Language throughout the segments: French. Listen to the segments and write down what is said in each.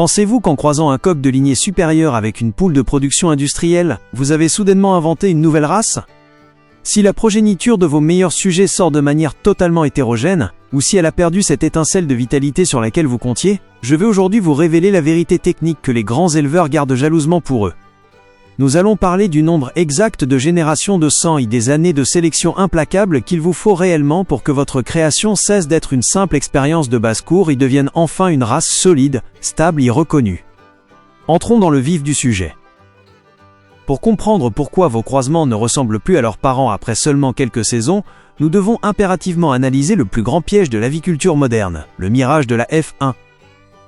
Pensez-vous qu'en croisant un coq de lignée supérieure avec une poule de production industrielle, vous avez soudainement inventé une nouvelle race? Si la progéniture de vos meilleurs sujets sort de manière totalement hétérogène, ou si elle a perdu cette étincelle de vitalité sur laquelle vous comptiez, je vais aujourd'hui vous révéler la vérité technique que les grands éleveurs gardent jalousement pour eux. Nous allons parler du nombre exact de générations de sang et des années de sélection implacable qu'il vous faut réellement pour que votre création cesse d'être une simple expérience de basse-cour et devienne enfin une race solide, stable et reconnue. Entrons dans le vif du sujet. Pour comprendre pourquoi vos croisements ne ressemblent plus à leurs parents après seulement quelques saisons, nous devons impérativement analyser le plus grand piège de l'aviculture moderne, le mirage de la F1.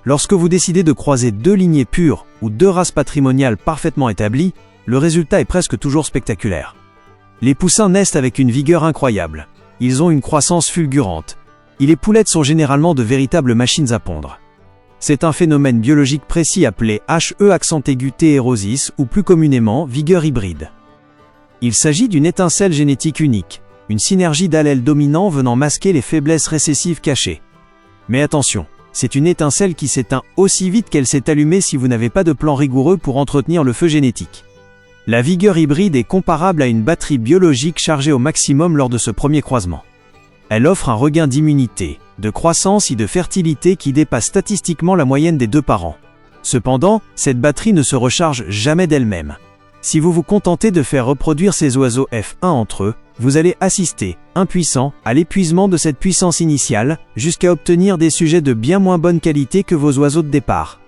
Lorsque vous décidez de croiser deux lignées pures ou deux races patrimoniales parfaitement établies, le résultat est presque toujours spectaculaire. Les poussins naissent avec une vigueur incroyable. Ils ont une croissance fulgurante. Et les poulettes sont généralement de véritables machines à pondre. C'est un phénomène biologique précis appelé HE_T-Erosis ou plus communément vigueur hybride. Il s'agit d'une étincelle génétique unique, une synergie d'allèles dominants venant masquer les faiblesses récessives cachées. Mais attention, c'est une étincelle qui s'éteint aussi vite qu'elle s'est allumée si vous n'avez pas de plan rigoureux pour entretenir le feu génétique. La vigueur hybride est comparable à une batterie biologique chargée au maximum lors de ce premier croisement. Elle offre un regain d'immunité, de croissance et de fertilité qui dépasse statistiquement la moyenne des deux parents. Cependant, cette batterie ne se recharge jamais d'elle-même. Si vous vous contentez de faire reproduire ces oiseaux F1 entre eux, vous allez assister, impuissant, à l'épuisement de cette puissance initiale, jusqu'à obtenir des sujets de bien moins bonne qualité que vos oiseaux de départ.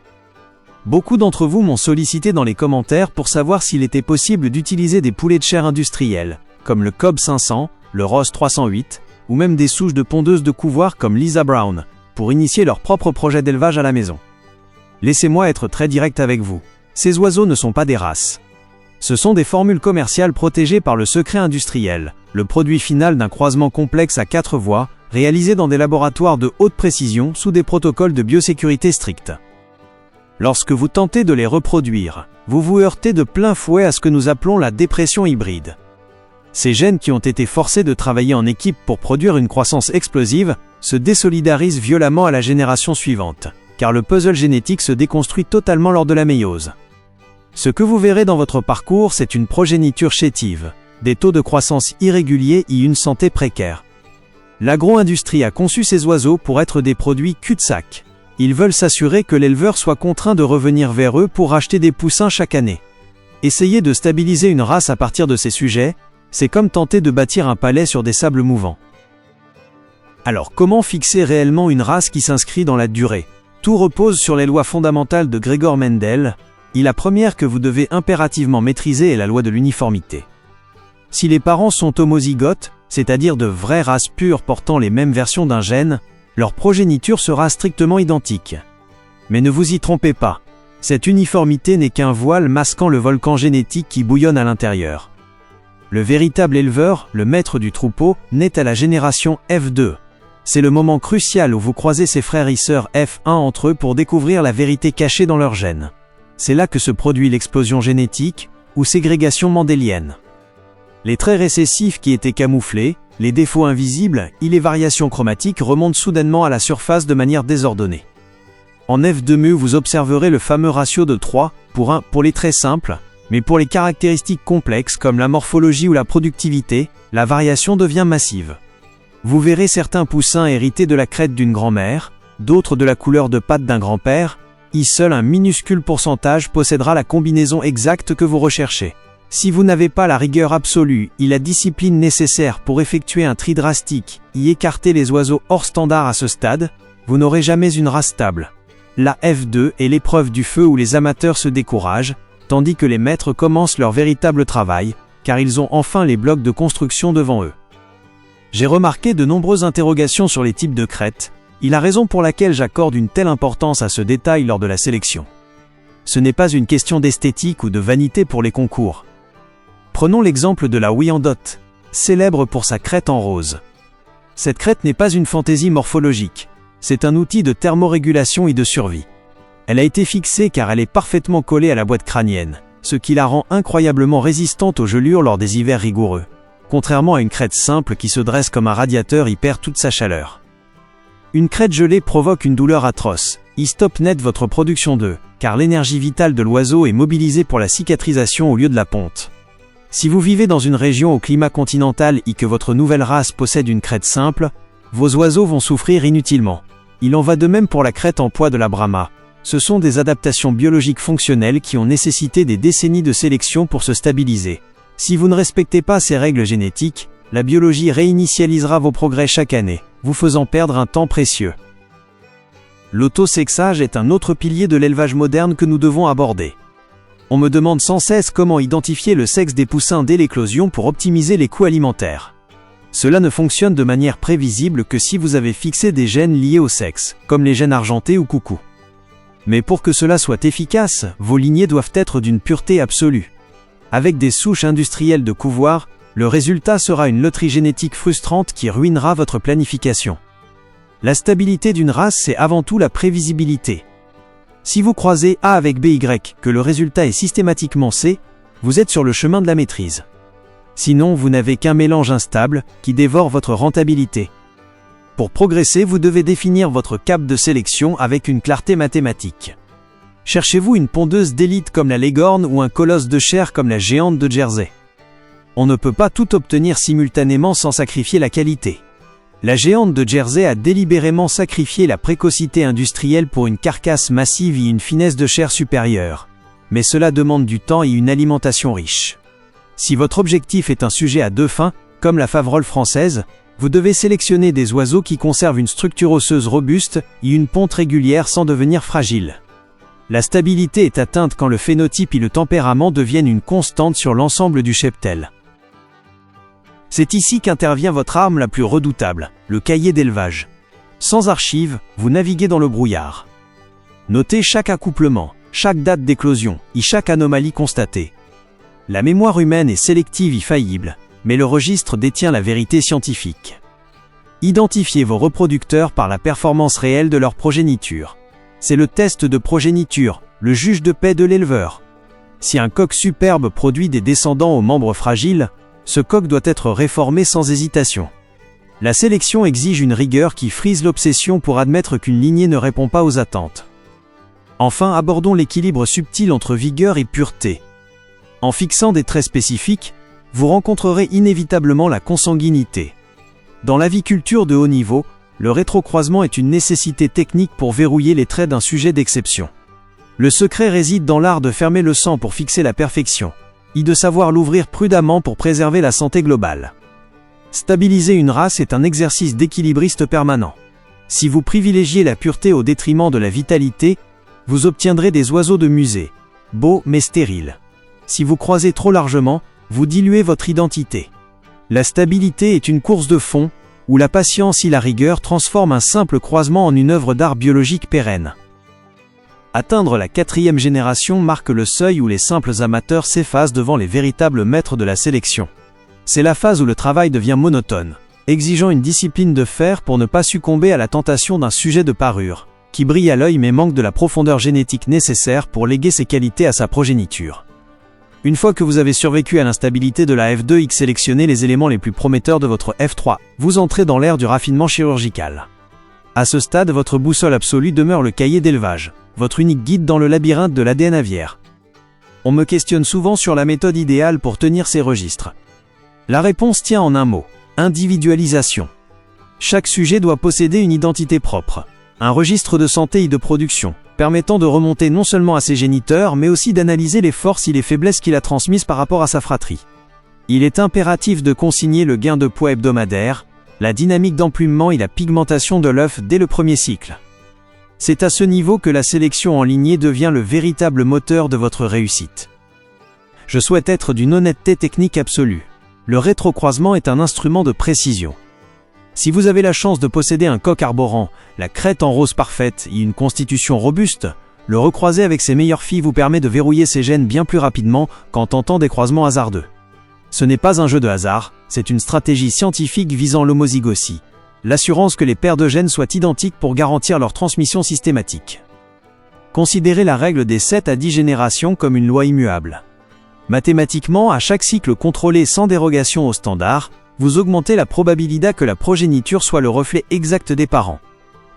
Beaucoup d'entre vous m'ont sollicité dans les commentaires pour savoir s'il était possible d'utiliser des poulets de chair industriels, comme le Cobb 500, le Ross 308, ou même des souches de pondeuses de couvoir comme Lisa Brown, pour initier leur propre projet d'élevage à la maison. Laissez-moi être très direct avec vous. Ces oiseaux ne sont pas des races. Ce sont des formules commerciales protégées par le secret industriel, le produit final d'un croisement complexe à 4 voies, réalisé dans des laboratoires de haute précision sous des protocoles de biosécurité stricts. Lorsque vous tentez de les reproduire, vous vous heurtez de plein fouet à ce que nous appelons la dépression hybride. Ces gènes qui ont été forcés de travailler en équipe pour produire une croissance explosive se désolidarisent violemment à la génération suivante, car le puzzle génétique se déconstruit totalement lors de la méiose. Ce que vous verrez dans votre parcours, c'est une progéniture chétive, des taux de croissance irréguliers et une santé précaire. L'agro-industrie a conçu ces oiseaux pour être des produits cul-de-sac. Ils veulent s'assurer que l'éleveur soit contraint de revenir vers eux pour acheter des poussins chaque année. Essayer de stabiliser une race à partir de ces sujets, c'est comme tenter de bâtir un palais sur des sables mouvants. Alors, comment fixer réellement une race qui s'inscrit dans la durée? Tout repose sur les lois fondamentales de Gregor Mendel, et la première que vous devez impérativement maîtriser est la loi de l'uniformité. Si les parents sont homozygotes, c'est-à-dire de vraies races pures portant les mêmes versions d'un gène, leur progéniture sera strictement identique. Mais ne vous y trompez pas, cette uniformité n'est qu'un voile masquant le volcan génétique qui bouillonne à l'intérieur. Le véritable éleveur, le maître du troupeau, naît à la génération F2. C'est le moment crucial où vous croisez ces frères et sœurs F1 entre eux pour découvrir la vérité cachée dans leurs gènes. C'est là que se produit l'explosion génétique, ou ségrégation mendélienne. Les traits récessifs qui étaient camouflés, les défauts invisibles et les variations chromatiques remontent soudainement à la surface de manière désordonnée. En F2 vous observerez le fameux ratio de 3 pour 1 pour les traits simples, mais pour les caractéristiques complexes comme la morphologie ou la productivité, la variation devient massive. Vous verrez certains poussins hérités de la crête d'une grand-mère, d'autres de la couleur de pattes d'un grand-père, et seul un minuscule pourcentage possédera la combinaison exacte que vous recherchez. Si vous n'avez pas la rigueur absolue et la discipline nécessaire pour effectuer un tri drastique et écarter les oiseaux hors standard à ce stade, vous n'aurez jamais une race stable. La F2 est l'épreuve du feu où les amateurs se découragent, tandis que les maîtres commencent leur véritable travail, car ils ont enfin les blocs de construction devant eux. J'ai remarqué de nombreuses interrogations sur les types de crêtes, et la raison pour laquelle j'accorde une telle importance à ce détail lors de la sélection. Ce n'est pas une question d'esthétique ou de vanité pour les concours. Prenons l'exemple de la Wyandotte, célèbre pour sa crête en rose. Cette crête n'est pas une fantaisie morphologique, c'est un outil de thermorégulation et de survie. Elle a été fixée car elle est parfaitement collée à la boîte crânienne, ce qui la rend incroyablement résistante aux gelures lors des hivers rigoureux, contrairement à une crête simple qui se dresse comme un radiateur et perd toute sa chaleur. Une crête gelée provoque une douleur atroce. Il stoppe net votre production d'œufs, car l'énergie vitale de l'oiseau est mobilisée pour la cicatrisation au lieu de la ponte. Si vous vivez dans une région au climat continental et que votre nouvelle race possède une crête simple, vos oiseaux vont souffrir inutilement. Il en va de même pour la crête en pois de la Brahma. Ce sont des adaptations biologiques fonctionnelles qui ont nécessité des décennies de sélection pour se stabiliser. Si vous ne respectez pas ces règles génétiques, la biologie réinitialisera vos progrès chaque année, vous faisant perdre un temps précieux. L'autosexage est un autre pilier de l'élevage moderne que nous devons aborder. On me demande sans cesse comment identifier le sexe des poussins dès l'éclosion pour optimiser les coûts alimentaires. Cela ne fonctionne de manière prévisible que si vous avez fixé des gènes liés au sexe, comme les gènes argentés ou coucou. Mais pour que cela soit efficace, vos lignées doivent être d'une pureté absolue. Avec des souches industrielles de couvoir, le résultat sera une loterie génétique frustrante qui ruinera votre planification. La stabilité d'une race, c'est avant tout la prévisibilité. Si vous croisez A avec BY, que le résultat est systématiquement C, vous êtes sur le chemin de la maîtrise. Sinon, vous n'avez qu'un mélange instable qui dévore votre rentabilité. Pour progresser, vous devez définir votre cap de sélection avec une clarté mathématique. Cherchez-vous une pondeuse d'élite comme la Leghorn ou un colosse de chair comme la géante de Jersey. On ne peut pas tout obtenir simultanément sans sacrifier la qualité. La géante de Jersey a délibérément sacrifié la précocité industrielle pour une carcasse massive et une finesse de chair supérieure. Mais cela demande du temps et une alimentation riche. Si votre objectif est un sujet à deux fins, comme la faverolle française, vous devez sélectionner des oiseaux qui conservent une structure osseuse robuste et une ponte régulière sans devenir fragiles. La stabilité est atteinte quand le phénotype et le tempérament deviennent une constante sur l'ensemble du cheptel. C'est ici qu'intervient votre arme la plus redoutable, le cahier d'élevage. Sans archives, vous naviguez dans le brouillard. Notez chaque accouplement, chaque date d'éclosion et chaque anomalie constatée. La mémoire humaine est sélective et faillible, mais le registre détient la vérité scientifique. Identifiez vos reproducteurs par la performance réelle de leur progéniture. C'est le test de progéniture, le juge de paix de l'éleveur. Si un coq superbe produit des descendants aux membres fragiles, ce coq doit être réformé sans hésitation. La sélection exige une rigueur qui frise l'obsession pour admettre qu'une lignée ne répond pas aux attentes. Enfin, abordons l'équilibre subtil entre vigueur et pureté. En fixant des traits spécifiques, vous rencontrerez inévitablement la consanguinité. Dans l'aviculture de haut niveau, le rétrocroisement est une nécessité technique pour verrouiller les traits d'un sujet d'exception. Le secret réside dans l'art de fermer le sang pour fixer la perfection, et de savoir l'ouvrir prudemment pour préserver la santé globale. Stabiliser une race est un exercice d'équilibriste permanent. Si vous privilégiez la pureté au détriment de la vitalité, vous obtiendrez des oiseaux de musée, beaux mais stériles. Si vous croisez trop largement, vous diluez votre identité. La stabilité est une course de fond, où la patience et la rigueur transforment un simple croisement en une œuvre d'art biologique pérenne. Atteindre la 4e génération marque le seuil où les simples amateurs s'effacent devant les véritables maîtres de la sélection. C'est la phase où le travail devient monotone, exigeant une discipline de fer pour ne pas succomber à la tentation d'un sujet de parure, qui brille à l'œil mais manque de la profondeur génétique nécessaire pour léguer ses qualités à sa progéniture. Une fois que vous avez survécu à l'instabilité de la F2 et sélectionné les éléments les plus prometteurs de votre F3, vous entrez dans l'ère du raffinement chirurgical. À ce stade, votre boussole absolue demeure le cahier d'élevage, votre unique guide dans le labyrinthe de l'ADN aviaire. On me questionne souvent sur la méthode idéale pour tenir ces registres. La réponse tient en un mot: individualisation. Chaque sujet doit posséder une identité propre, un registre de santé et de production, permettant de remonter non seulement à ses géniteurs, mais aussi d'analyser les forces et les faiblesses qu'il a transmises par rapport à sa fratrie. Il est impératif de consigner le gain de poids hebdomadaire, la dynamique d'emplumement et la pigmentation de l'œuf dès le premier cycle. C'est à ce niveau que la sélection en lignée devient le véritable moteur de votre réussite. Je souhaite être d'une honnêteté technique absolue. Le rétrocroisement est un instrument de précision. Si vous avez la chance de posséder un coq arborant, la crête en rose parfaite et une constitution robuste, le recroiser avec ses meilleures filles vous permet de verrouiller ses gènes bien plus rapidement qu'en tentant des croisements hasardeux. Ce n'est pas un jeu de hasard, c'est une stratégie scientifique visant l'homozygosie, l'assurance que les paires de gènes soient identiques pour garantir leur transmission systématique. Considérez la règle des 7 à 10 générations comme une loi immuable. Mathématiquement, à chaque cycle contrôlé sans dérogation au standard, vous augmentez la probabilité que la progéniture soit le reflet exact des parents.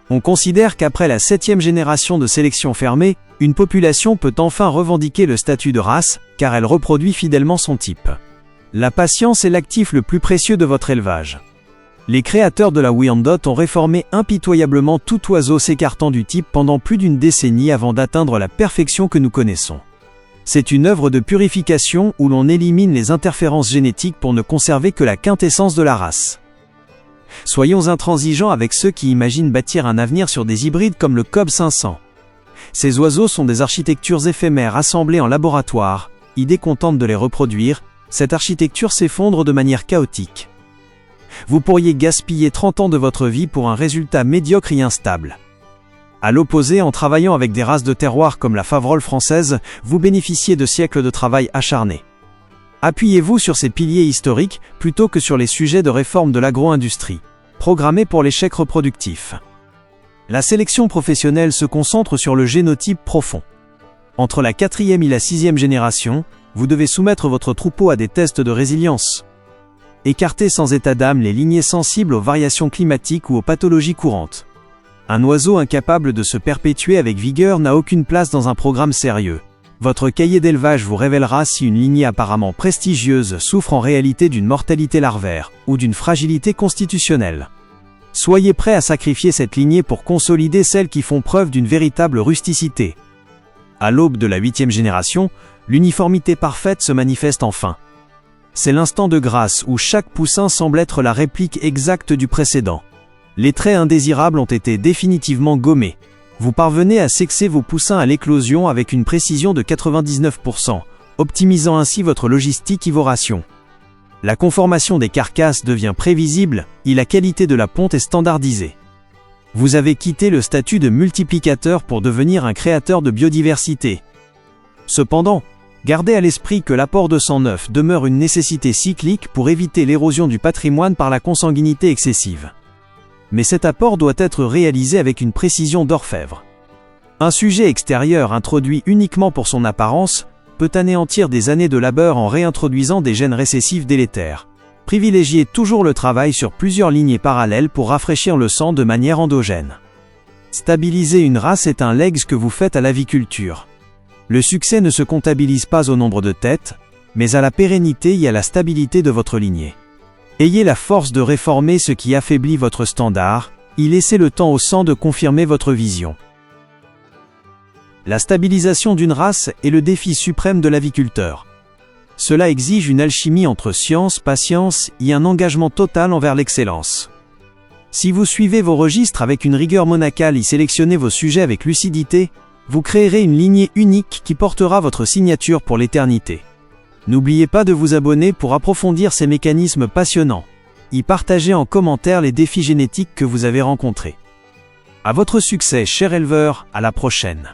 On considère qu'après la 7e génération de sélection fermée, une population peut enfin revendiquer le statut de race, car elle reproduit fidèlement son type. La patience est l'actif le plus précieux de votre élevage. Les créateurs de la Wyandot ont réformé impitoyablement tout oiseau s'écartant du type pendant plus d'une décennie avant d'atteindre la perfection que nous connaissons. C'est une œuvre de purification où l'on élimine les interférences génétiques pour ne conserver que la quintessence de la race. Soyons intransigeants avec ceux qui imaginent bâtir un avenir sur des hybrides comme le Cobb 500. Ces oiseaux sont des architectures éphémères assemblées en laboratoire, idée contente de les reproduire, cette architecture s'effondre de manière chaotique. Vous pourriez gaspiller 30 ans de votre vie pour un résultat médiocre et instable. À l'opposé, en travaillant avec des races de terroir comme la Faverolles française, vous bénéficiez de siècles de travail acharné. Appuyez-vous sur ces piliers historiques plutôt que sur les sujets de réforme de l'agro-industrie, programmés pour l'échec reproductif. La sélection professionnelle se concentre sur le génotype profond. Entre la 4e et la 6e génération, vous devez soumettre votre troupeau à des tests de résilience. Écartez sans état d'âme les lignées sensibles aux variations climatiques ou aux pathologies courantes. Un oiseau incapable de se perpétuer avec vigueur n'a aucune place dans un programme sérieux. Votre cahier d'élevage vous révélera si une lignée apparemment prestigieuse souffre en réalité d'une mortalité larvaire ou d'une fragilité constitutionnelle. Soyez prêts à sacrifier cette lignée pour consolider celles qui font preuve d'une véritable rusticité. À l'aube de la 8e génération, l'uniformité parfaite se manifeste enfin. C'est l'instant de grâce où chaque poussin semble être la réplique exacte du précédent. Les traits indésirables ont été définitivement gommés. Vous parvenez à sexer vos poussins à l'éclosion avec une précision de 99%, optimisant ainsi votre logistique et vos rations. La conformation des carcasses devient prévisible et la qualité de la ponte est standardisée. Vous avez quitté le statut de multiplicateur pour devenir un créateur de biodiversité. Cependant, gardez à l'esprit que l'apport de sang neuf demeure une nécessité cyclique pour éviter l'érosion du patrimoine par la consanguinité excessive. Mais cet apport doit être réalisé avec une précision d'orfèvre. Un sujet extérieur introduit uniquement pour son apparence peut anéantir des années de labeur en réintroduisant des gènes récessifs délétères. Privilégiez toujours le travail sur plusieurs lignées parallèles pour rafraîchir le sang de manière endogène. Stabiliser une race est un legs que vous faites à l'aviculture. Le succès ne se comptabilise pas au nombre de têtes, mais à la pérennité et à la stabilité de votre lignée. Ayez la force de réformer ce qui affaiblit votre standard, y laissez le temps au sang de confirmer votre vision. La stabilisation d'une race est le défi suprême de l'aviculteur. Cela exige une alchimie entre science, patience et un engagement total envers l'excellence. Si vous suivez vos registres avec une rigueur monacale et sélectionnez vos sujets avec lucidité, vous créerez une lignée unique qui portera votre signature pour l'éternité. N'oubliez pas de vous abonner pour approfondir ces mécanismes passionnants. Y partagez en commentaire les défis génétiques que vous avez rencontrés. À votre succès, cher éleveur, à la prochaine.